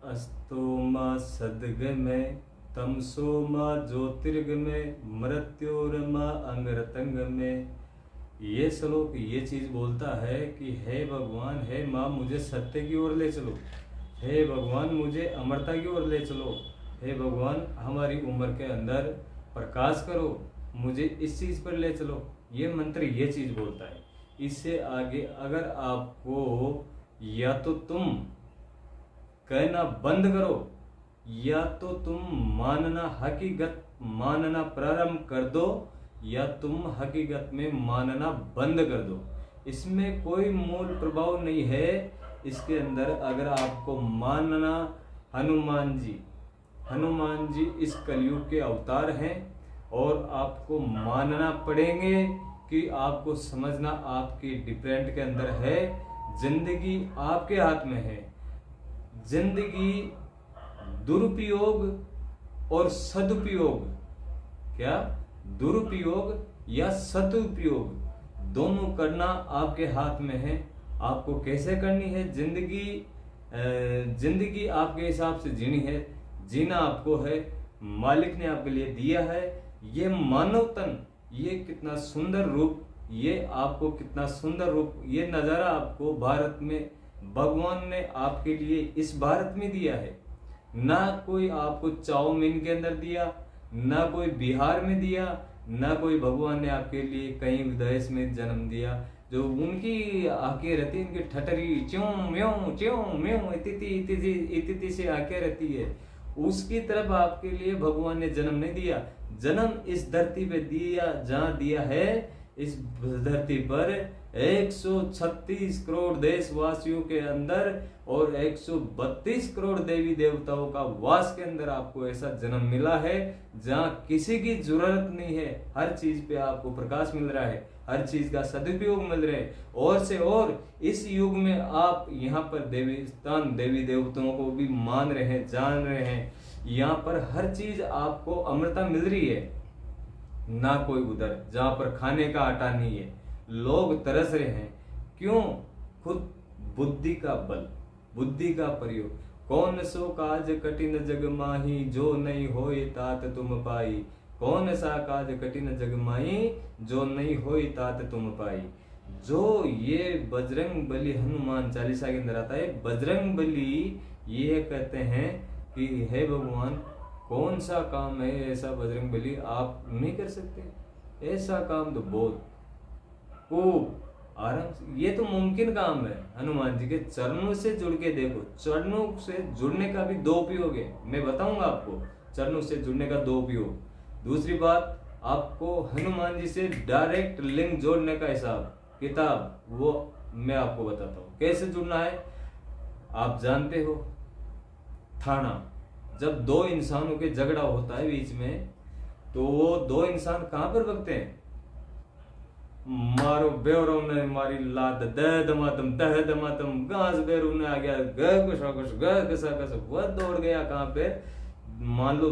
अस्तो मा सद्गमय तमसो मा ज्योतिर्गमय मृत्योर्मा अंगरतंगमय। ये श्लोक ये चीज बोलता है कि हे भगवान, हे माँ, मुझे सत्य की ओर ले चलो। हे भगवान, मुझे अमरता की ओर ले चलो। हे भगवान, हमारी उम्र के अंदर प्रकाश करो, मुझे इस चीज पर ले चलो। ये मंत्र ये चीज बोलता है। इससे आगे अगर आपको या तो तुम कहना बंद करो या तो तुम मानना हकीकत मानना प्रारंभ कर दो या तुम हकीकत में मानना बंद कर दो। इसमें कोई मूल प्रभाव नहीं है। इसके अंदर अगर आपको मानना, हनुमान जी इस कलयुग के अवतार हैं और आपको मानना पड़ेंगे कि आपको समझना आपके डिपेंड के अंदर है। जिंदगी आपके हाथ में है। जिंदगी दुरुपयोग और सदुपयोग, क्या दुरुपयोग या सदुपयोग दोनों करना आपके हाथ में है। आपको कैसे करनी है जिंदगी आपके हिसाब से जीनी है। जीना आपको है, मालिक ने आपके लिए दिया है। ये मानव तन, ये कितना सुंदर रूप, ये आपको कितना सुंदर रूप, ये नजारा आपको भारत में भगवान ने आपके लिए इस भारत में दिया है। ना कोई आपको चाउमीन के अंदर दिया, ना कोई बिहार में दिया, ना कोई भगवान ने आपके लिए कहीं विदेश में जन्म दिया। जो उनकी आंखें रहती है, इनकी ठटरी च्यों म्यों इति से आंखें रहती है, उसकी तरफ आपके लिए भगवान ने जन्म नहीं दिया। जन्म इस धरती पे दिया, जहां दिया है इस धरती पर 136 करोड़ देशवासियों के अंदर और 132 करोड़ देवी देवताओं का वास के अंदर आपको ऐसा जन्म मिला है जहां किसी की जरूरत नहीं है। हर चीज पे आपको प्रकाश मिल रहा है, हर चीज का सदुपयोग मिल रहा है। और से और इस युग में आप यहाँ पर देवी देवताओं को भी मान रहे हैं, जान रहे हैं। यहाँ पर हर चीज आपको अमृता मिल रही है। ना कोई उधर जहां पर खाने का आटा नहीं है, लोग तरस रहे हैं। क्यों? खुद बुद्धि का बल, बुद्धि का प्रयोग। कौन सो काज कठिन जग माही, जो नहीं होए तात तुम पाई। कौन सा काज कठिन जग माही, जो नहीं होए तात तुम पाई। जो ये बजरंग बली हनुमान चालीसा के अंदर आता है। बजरंग बली ये कहते हैं कि हे भगवान, कौन सा काम है ऐसा बजरंग बली आप नहीं कर सकते? ऐसा काम तो बहुत खूब आराम से, ये तो मुमकिन काम है। हनुमान जी के चरणों से जुड़ के देखो। चरणों से जुड़ने का भी दो उपयोग है, मैं बताऊंगा आपको चरणों से जुड़ने का दो उपयोग। दूसरी बात, आपको हनुमान जी से डायरेक्ट लिंक जोड़ने का हिसाब किताब, वो मैं आपको बताता हूँ कैसे जुड़ना है। आप जानते हो थाना, जब दो इंसानों के झगड़ा होता है बीच में, तो वो दो इंसान कहां पर भगते हैं? मारो बेरो ने मारी लाद दह दमातम तह दमातम, घास बेरू ने आ गया घस वह दौड़ गया कहां पे? मान लो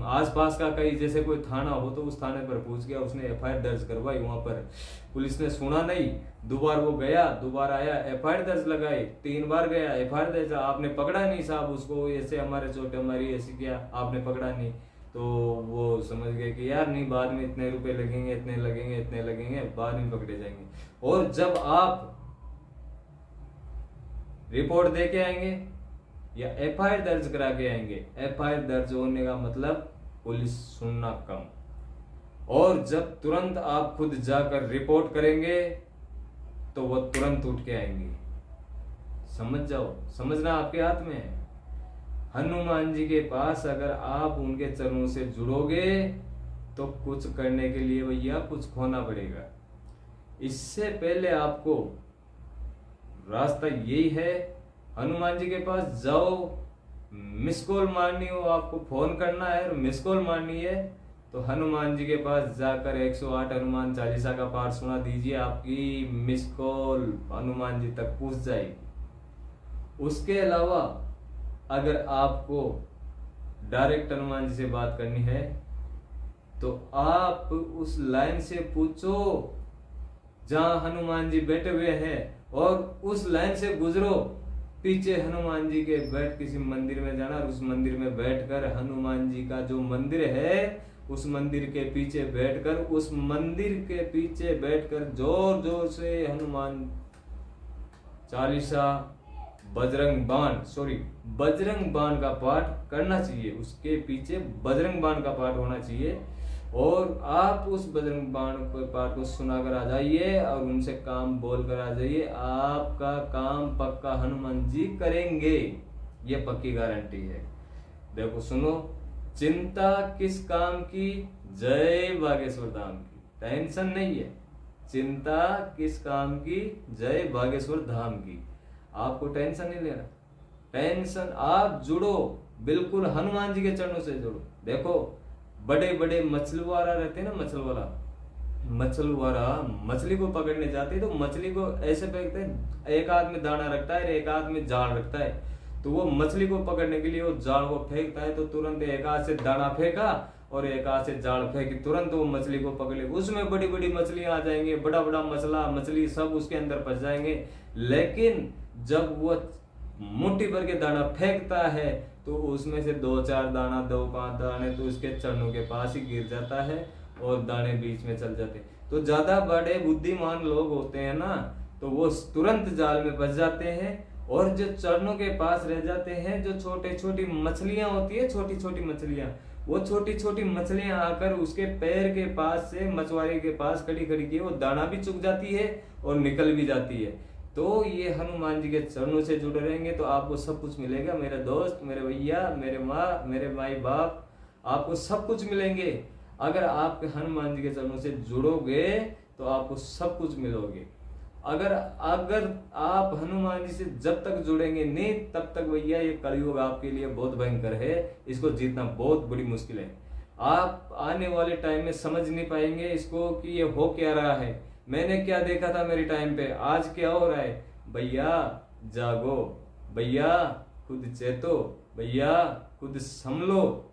आसपास का कहीं जैसे कोई थाना हो तो उस थाने पर पहुंच गया, उसने एफआईआर दर्ज करवाई। वहां पर पुलिस ने सुना नहीं, दोबारा वो गया, दोबारा आया, एफआईआर दर्ज लगाई। 3 बार गया, एफआईआर दर्ज, आपने पकड़ा नहीं साहब उसको, ऐसे हमारे चोट मारी, ऐसे किया, आपने पकड़ा नहीं। तो वो समझ गए कि यार नहीं, बाद में इतने रुपए लगेंगे, इतने लगेंगे, बाद में पकड़े जाएंगे। और जब आप रिपोर्ट दे के आएंगे या एफआईआर दर्ज करा के आएंगे, एफआईआर दर्ज होने का मतलब पुलिस सुनना कम। और जब तुरंत आप खुद जाकर रिपोर्ट करेंगे तो वो तुरंत उठ के आएंगे। समझ जाओ, समझना आपके हाथ में है। हनुमान जी के पास अगर आप उनके चरणों से जुड़ोगे तो कुछ करने के लिए भैया कुछ खोना पड़ेगा। इससे पहले आपको रास्ता यही है, हनुमान जी के पास जाओ, मिस कॉल मारनी हो, आपको फोन करना है और मिस कॉल मारनी है तो हनुमान जी के पास जाकर 108 हनुमान चालीसा का पाठ सुना दीजिए, आपकी मिस कॉल हनुमान जी तक पहुंच जाएगी। उसके अलावा अगर आपको डायरेक्ट हनुमान जी से बात करनी है तो आप उस लाइन से पूछो जहां हनुमान जी बैठे हुए हैं और उस लाइन से गुजरो। पीछे हनुमान जी के बैठ किसी मंदिर में जाना और उस मंदिर में बैठकर हनुमान जी का जो मंदिर है उस मंदिर के पीछे बैठकर उस मंदिर के पीछे बैठकर जोर जोर से हनुमान चालीसा बजरंग बाण का पाठ करना चाहिए। उसके पीछे बजरंग बाण का पाठ होना चाहिए और आप उस बजरंग बाण पाठ को सुनाकर आ जाइए और उनसे काम बोल कर आ जाइए। आपका काम पक्का हनुमान जी करेंगे, ये पक्की गारंटी है। देखो सुनो, चिंता किस काम की, जय बागेश्वर धाम की। टेंशन नहीं है, चिंता किस काम की, जय बागेश्वर धाम की। आपको टेंशन नहीं लेना। टेंशन आप जुड़ो बिल्कुल हनुमान जी के चरणों से जुड़ो। देखो बड़े बड़े मछलुआरा रहते हैं ना, मछलुआरा मछली को पकड़ने जाते हैं तो मछली को ऐसे फेंकते हैं, एक हाथ में दाना रखता है एक हाथ में जाल रखता है। तो वो मछली को पकड़ने के लिए वो जाल को फेंकता है तो तुरंत एक हाथ से दाना फेंका और एक हाथ से जाल फेंकी, तुरंत वो मछली को पकड़े। उसमें बड़ी बड़ी मछलियां आ जाएंगी, बड़ा बड़ा मछली सब उसके अंदर फंस जाएंगे। लेकिन जब वो मुट्ठी भर के दाना फेंकता है तो उसमें से 2-4 दाना 2-5 दाने तो उसके चरणों के पास ही गिर जाता है और दाने बीच में चल जाते। तो ज्यादा बड़े बुद्धिमान लोग होते हैं ना तो वो तुरंत जाल में फंस जाते हैं और जो चरणों के पास रह जाते हैं, जो छोटे छोटी मछलियां होती है, छोटी छोटी मछलियां, वो छोटी छोटी मछलियां आकर उसके पैर के पास से मछुआरे के पास खड़ी खड़ी की वो दाना भी चुग जाती है और निकल भी जाती है। तो ये हनुमान जी के चरणों से जुड़े रहेंगे तो आपको सब कुछ मिलेगा। मेरे दोस्त, मेरे भैया, मेरे माँ, मेरे माई बाप, आपको सब कुछ मिलेंगे। अगर आप हनुमान जी के चरणों से जुड़ोगे तो आपको सब कुछ मिलोगे। अगर आप हनुमान जी से जब तक जुड़ेंगे नहीं तब तक भैया ये कलयुग आपके लिए बहुत भयंकर है, इसको जीतना बहुत बड़ी मुश्किल है। आप आने वाले टाइम में समझ नहीं पाएंगे इसको कि ये हो क्या रहा है, मैंने क्या देखा था मेरे टाइम पे, आज क्या हो रहा है। भैया जागो, भैया खुद चेतो, भैया खुद संभलो।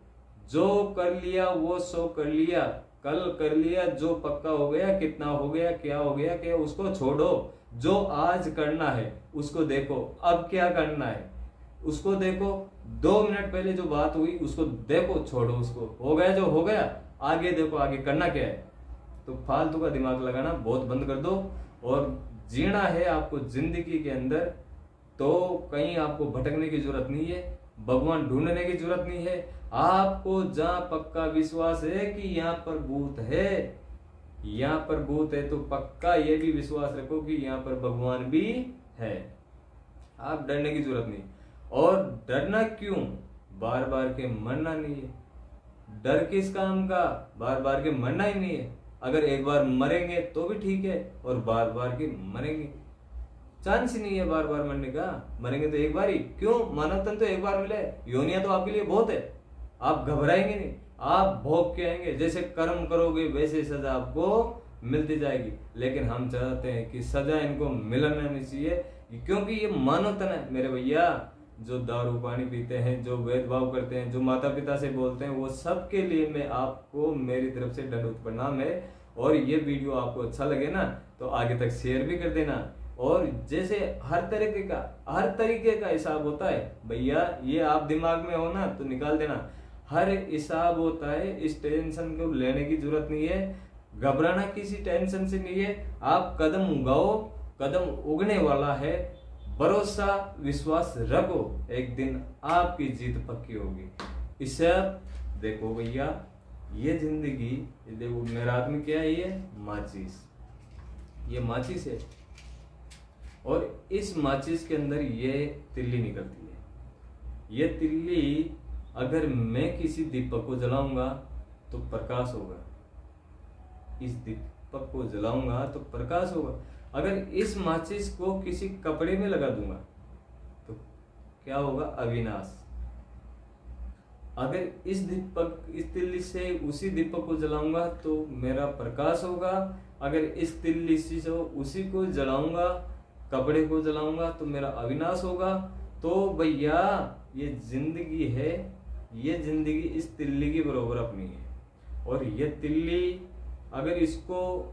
जो कर लिया वो सो कर लिया, कल कर लिया जो पक्का हो गया, कितना हो गया, क्या हो गया, क्या उसको छोड़ो। जो आज करना है उसको देखो, अब क्या करना है उसको देखो। 2 मिनट पहले जो बात हुई उसको देखो, छोड़ो उसको। हो गया जो हो गया, आगे देखो आगे करना क्या है। तो फालतू का दिमाग लगाना बहुत बंद कर दो और जीना है आपको जिंदगी के अंदर। तो कहीं आपको भटकने की जरूरत नहीं है, भगवान ढूंढने की जरूरत नहीं है। आपको जहां पक्का विश्वास है कि यहाँ पर भूत है, यहाँ पर भूत है, तो पक्का ये भी विश्वास रखो कि यहाँ पर भगवान भी है। आप डरने की जरूरत नहीं। और डरना क्यों, बार बार के मरना नहीं है। डर किस काम का, बार बार के मरना ही नहीं है। अगर एक बार मरेंगे तो भी ठीक है और बार बार के मरेंगे, चांस ही नहीं है बार बार मरने का। मरेंगे तो एक बार ही, क्यों, मानव तन तो एक बार मिले, योनिया तो आपके लिए बहुत है। आप घबराएंगे नहीं, आप भोग के आएंगे। जैसे कर्म करोगे वैसे सजा आपको मिलती जाएगी। लेकिन हम चाहते हैं कि सजा इनको मिलना नहीं चाहिए, क्योंकि ये मानव तन है मेरे भैया। जो दारू पानी पीते हैं, जो भेदभाव करते हैं, जो माता पिता से बोलते हैं, वो सब के लिए मैं आपको मेरी तरफ से दंडवत प्रणाम है। और ये वीडियो आपको अच्छा लगे ना तो आगे तक शेयर भी कर देना। और जैसे हर तरीके का हिसाब होता है भैया, ये आप दिमाग में हो ना तो निकाल देना। हर हिसाब होता है, इस टेंशन को लेने की जरूरत नहीं है, घबराना किसी टेंशन से नहीं है। आप कदम उगाओ, कदम उगने वाला है, भरोसा विश्वास रखो, एक दिन आपकी जीत पक्की होगी। इससे देखो भैया, ये जिंदगी, ये देखो मेरा हाथ में क्या है, ये माचिस, ये माचिस है और इस माचिस के अंदर ये तिल्ली निकलती है। ये तिल्ली अगर मैं किसी दीपक को जलाऊंगा तो प्रकाश होगा, इस दीपक को जलाऊंगा तो प्रकाश होगा। अगर इस माचिस को किसी कपड़े में लगा दूंगा तो क्या होगा, अविनाश। अगर इस तिल्ली से उसी दीपक को जलाऊंगा तो मेरा प्रकाश होगा। अगर इस तिल्ली से उसी को जलाऊंगा, कपड़े को जलाऊंगा तो मेरा अविनाश होगा। तो भैया ये जिंदगी है, ये जिंदगी इस तिल्ली की बराबर अपनी है। और ये तिल्ली अगर इसको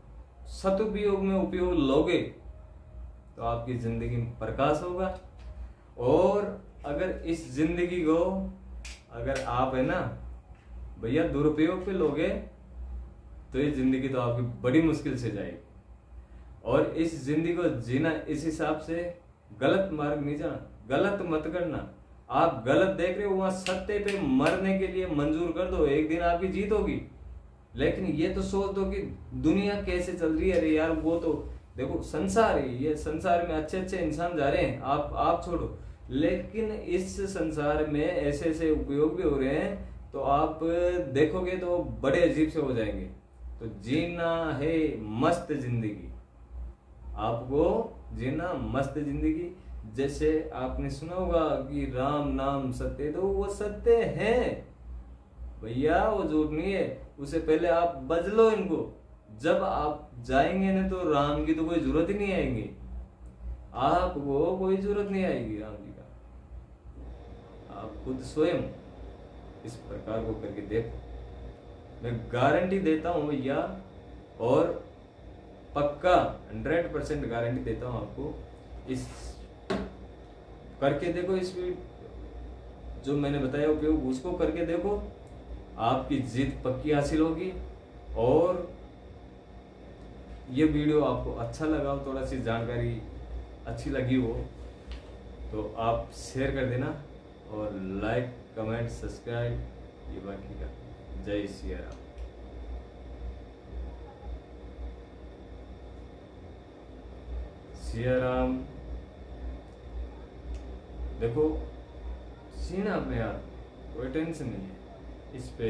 सदुपयोग में उपयोग लोगे तो आपकी जिंदगी में प्रकाश होगा। और अगर इस जिंदगी को अगर आप है ना भैया दुरुपयोग पे लोगे तो ये जिंदगी तो आपकी बड़ी मुश्किल से जाएगी। और इस जिंदगी को जीना इस हिसाब से गलत मार्ग नहीं जाना, गलत मत करना। आप गलत देख रहे हो, वहां सत्य पे मरने के लिए मंजूर कर दो, एक दिन आपकी जीत होगी। लेकिन ये तो सोच दो कि दुनिया कैसे चल रही है, अरे यार वो तो देखो संसार है, ये संसार में अच्छे अच्छे इंसान जा रहे हैं, आप छोड़ो। लेकिन इस संसार में ऐसे ऐसे उपयोग भी हो रहे हैं, तो आप देखोगे तो बड़े अजीब से हो जाएंगे। तो जीना है मस्त जिंदगी, आपको जीना मस्त जिंदगी। जैसे आपने सुना होगा कि राम नाम सत्य, तो वो सत्य है भैया, वो झूठ नहीं है। उससे पहले आप बज लो इनको, जब आप जाएंगे ना तो राम की तो कोई जरूरत ही नहीं आएगी, आपको कोई जरूरत नहीं आएगी राम जी का। आप खुद स्वयं इस प्रकार को करके देखो, मैं गारंटी देता हूं भैया, और पक्का 100% गारंटी देता हूं आपको। इस करके देखो, इस जो मैंने बताया उपयोग उसको करके देखो, आपकी जीत पक्की हासिल होगी। और ये वीडियो आपको अच्छा लगा हो, थोड़ा सी जानकारी अच्छी लगी हो तो आप शेयर कर देना, और लाइक कमेंट सब्सक्राइब ये बाकी का। जय सिया राम। सिया राम। देखो सीना अपने आप, कोई टेंशन नहीं है इस पे।